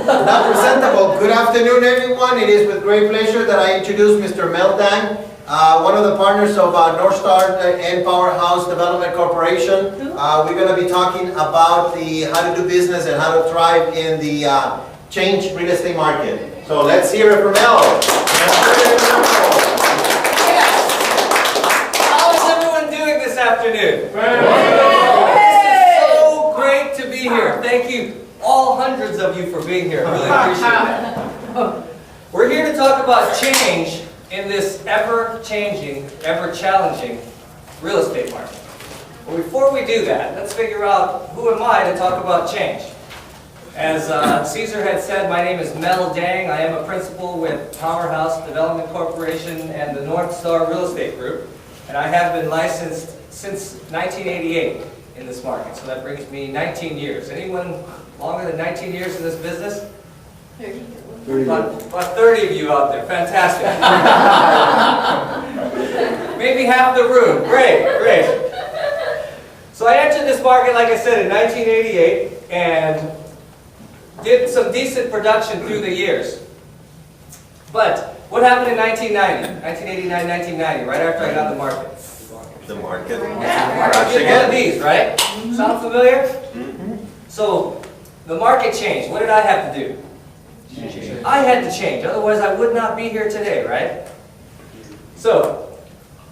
Not presentable. Good afternoon, everyone. It is with great pleasure that I introduce Mr. Mel Dang, one of the partners of NorthStar and PowerHouse Development Corporation. We're going to be talking about how to do business and how to thrive in the change real estate market. So let's hear it from Mel. How is everyone doing this afternoon? Great to be here. Thank you, all hundreds of you, for being here. I really appreciate that. We're here to talk about change in this ever-changing, ever-challenging real estate market. But before we do that, let's figure out who am I to talk about change. As Caesar had said, my name is Mel Dang. I am a principal with PowerHouse Development Corporation and the NorthStar Real Estate Group. And I have been licensed since 1988. In this market, so that brings me 19 years. Anyone longer than 19 years in this business? 30. About 30 of you out there. Fantastic. Maybe half the room. Great, great. So I entered this market, like I said, in 1988 and did some decent production through the years. But what happened in 1990? 1989, 1990, right after I got the market? The market. Yeah, one of these, right? Sound familiar? So, the market changed. What did I have to do? I had to change, otherwise I would not be here today, right? So,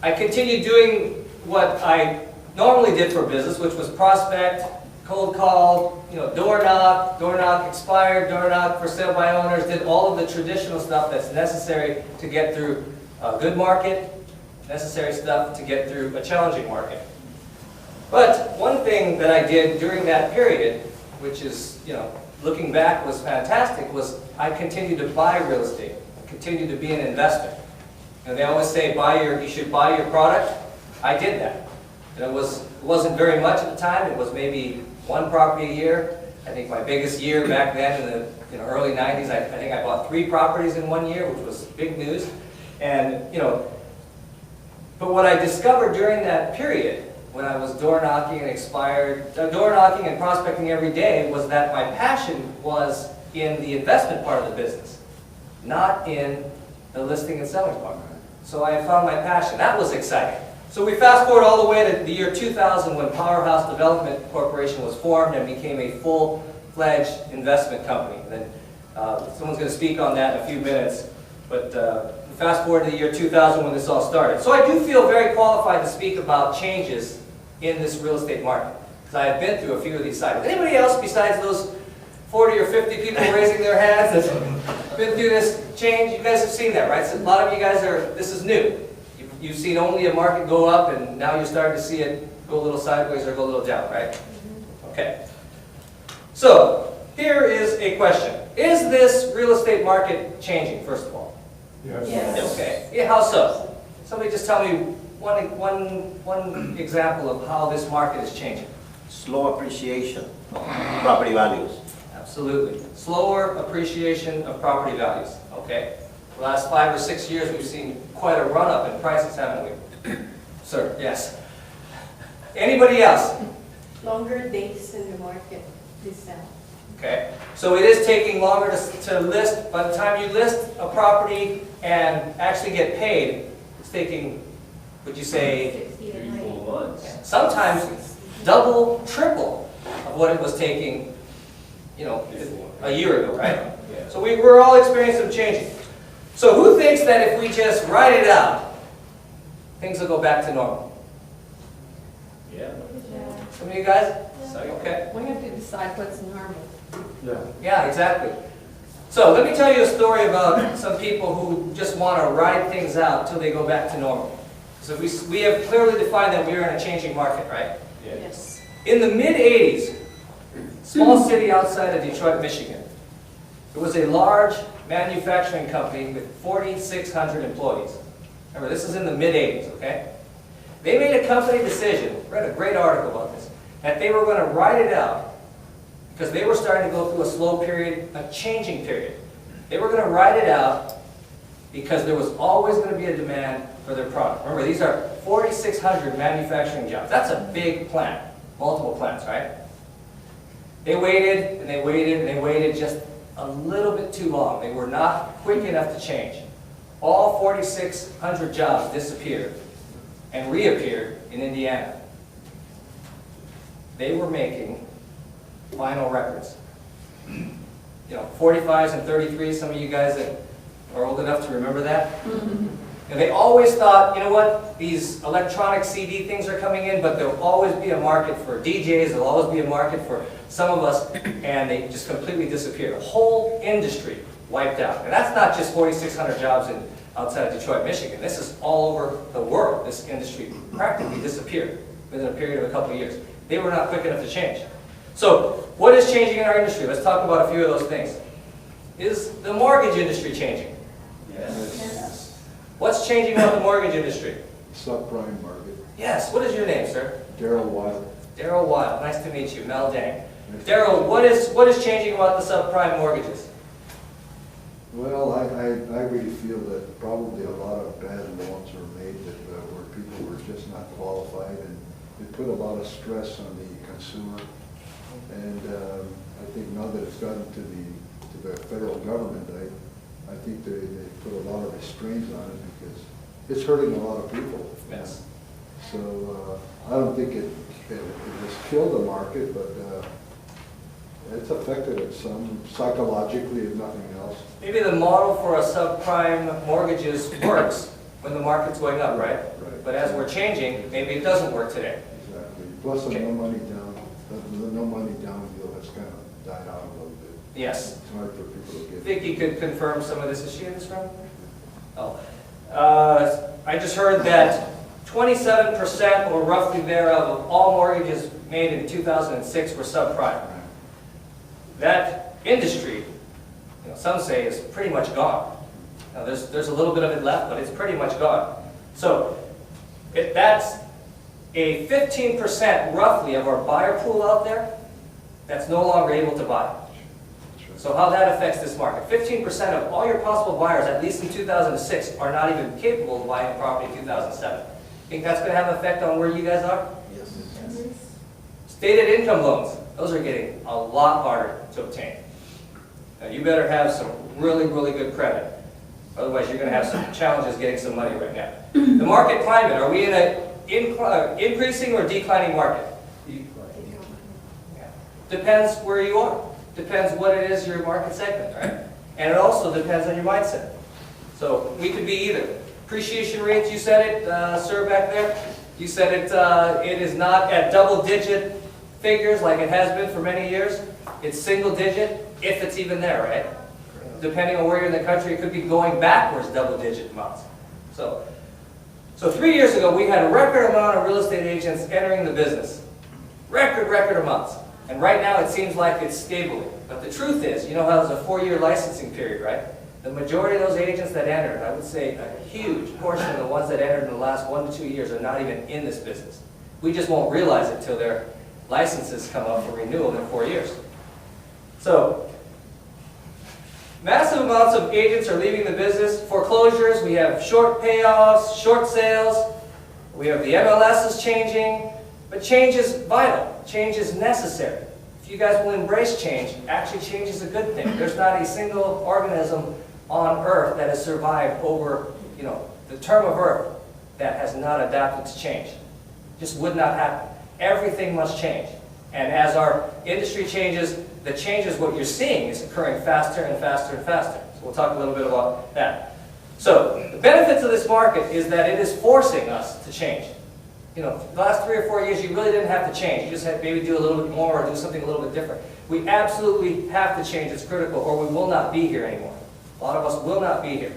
I continued doing what I normally did for business, which was prospect, cold call, door knock expired, door knock for sale by owners, did all of the traditional stuff that's necessary to get through a good market, necessary stuff to get through a challenging market. But one thing that I did during that period, which is, looking back was fantastic, was I continued to buy real estate. I continued to be an investor. They always say you should buy your product. I did that. And it wasn't very much at the time. It was maybe one property a year. I think my biggest year back then in the early 90s, I think I bought 3 properties in one year, which was big news. And, but what I discovered during that period, when I was door knocking and prospecting every day, was that my passion was in the investment part of the business, not in the listing and selling part. So I found my passion. That was exciting. So we fast forward all the way to the year 2000 when PowerHouse Development Corporation was formed and became a full-fledged investment company. And then someone's going to speak on that in a few minutes. But fast forward to the year 2000 when this all started. So I do feel very qualified to speak about changes in this real estate market, because I have been through a few of these cycles. Anybody else besides those 40 or 50 people raising their hands that's been through this change? You guys have seen that, right? So a lot of you guys this is new. You've seen only a market go up, and now you're starting to see it go a little sideways or go a little down, right? Okay. So here is a question. Is this real estate market changing, first of all? Yes. Okay. Yeah, how so? Somebody just tell me one example of how this market is changing. Slow appreciation of property values. Absolutely. Slower appreciation of property values. Okay. The last 5 or 6 years we've seen quite a run-up in prices, haven't we? Sir, yes. Anybody else? Longer days in the market to sell. Okay. So it is taking longer to list. By the time you list a property and actually get paid, it's taking, would you say, 3 to 4 months. sometimes double, triple of what it was taking, a year ago, right? Yeah. So we're all experiencing some changes. So who thinks that if we just write it out, things will go back to normal? Yeah. Some of you guys? Okay. We have to decide what's normal. Yeah, exactly. So let me tell you a story about some people who just want to ride things out until they go back to normal. So we have clearly defined that we are in a changing market, right? Yes. In the mid-'80s, small city outside of Detroit, Michigan, there was a large manufacturing company with 4,600 employees. Remember, this is in the mid-'80s, okay? They made a company decision, read a great article about this, that they were going to ride it out because they were starting to go through a slow period, a changing period. They were going to ride it out because there was always going to be a demand for their product. Remember, these are 4,600 manufacturing jobs. That's a big plant, multiple plants, right? They waited and they waited and they waited just a little bit too long. They were not quick enough to change. All 4,600 jobs disappeared and reappeared in Indiana. They were making vinyl records. 45s and 33s, some of you guys that are old enough to remember that. And they always thought, you know what, these electronic CD things are coming in, but there'll always be a market for DJs, there'll always be a market for some of us, and they just completely disappeared. A whole industry wiped out. And that's not just 4,600 jobs outside of Detroit, Michigan. This is all over the world. This industry practically disappeared within a period of a couple of years. They were not quick enough to change. So, what is changing in our industry? Let's talk about a few of those things. Is the mortgage industry changing? Yes. What's changing about the mortgage industry? Subprime market. Yes. What is your name, sir? Daryl Wild. Daryl Wild. Nice to meet you. Mel Dang. Daryl, what is changing about the subprime mortgages? Well, I really feel that probably a lot of bad loans were made that where people were just not qualified, and it put a lot of stress on the consumer. And I think now that it's gotten to the federal government, I think they put a lot of restraints on it because it's hurting a lot of people. Yes. So I don't think it has killed the market, but it's affected it some psychologically, if nothing else. Maybe the model for a subprime mortgages works when the market's going up, right? Right. But as we're changing, maybe it doesn't work today. Exactly. Plus the no money down, the no money down deal has kind of died out a little bit. Yes. It's hard for people to get. Vicky could confirm some of this. Is she in this room? Oh. I just heard that 27% or roughly thereof of all mortgages made in 2006 were subprime. That industry, some say, is pretty much gone. Now, there's a little bit of it left, but it's pretty much gone. So that's a 15% roughly of our buyer pool out there that's no longer able to buy. So how that affects this market. 15% of all your possible buyers, at least in 2006, are not even capable of buying a property in 2007. Think that's going to have an effect on where you guys are? Yes. Stated income loans. Those are getting a lot harder to obtain. Now, you better have some really, really good credit. Otherwise, you're going to have some challenges getting some money right now. The market climate. Are we in an increasing or declining market? Yeah. Depends where you are. Depends what it is, your market segment, right? And it also depends on your mindset. So we could be either. Appreciation rates, you said it, sir, back there. You said it is not at double-digit figures like it has been for many years. It's single-digit, if it's even there, right? Depending on where you're in the country, it could be going backwards double-digit amounts. So 3 years ago, we had a record amount of real estate agents entering the business. Record amounts. And right now, it seems like it's stable. But the truth is, you know how there's a 4-year licensing period, right? The majority of those agents that entered, I would say a huge portion of the ones that entered in the last 1 to 2 years are not even in this business. We just won't realize it till their licenses come up for renewal in 4 years. So, massive amounts of agents are leaving the business. Foreclosures, we have short payoffs, short sales. We have the MLS is changing. But change is vital. Change is necessary. If you guys will embrace change, actually change is a good thing. There's not a single organism on Earth that has survived over, the term of Earth that has not adapted to change. Just would not happen. Everything must change. And as our industry changes, the changes, what you're seeing is occurring faster and faster and faster. So we'll talk a little bit about that. So the benefits of this market is that it is forcing us to change. The last 3 or 4 years, you really didn't have to change. You just had to maybe do a little bit more or do something a little bit different. We absolutely have to change. It's critical, or we will not be here anymore. A lot of us will not be here.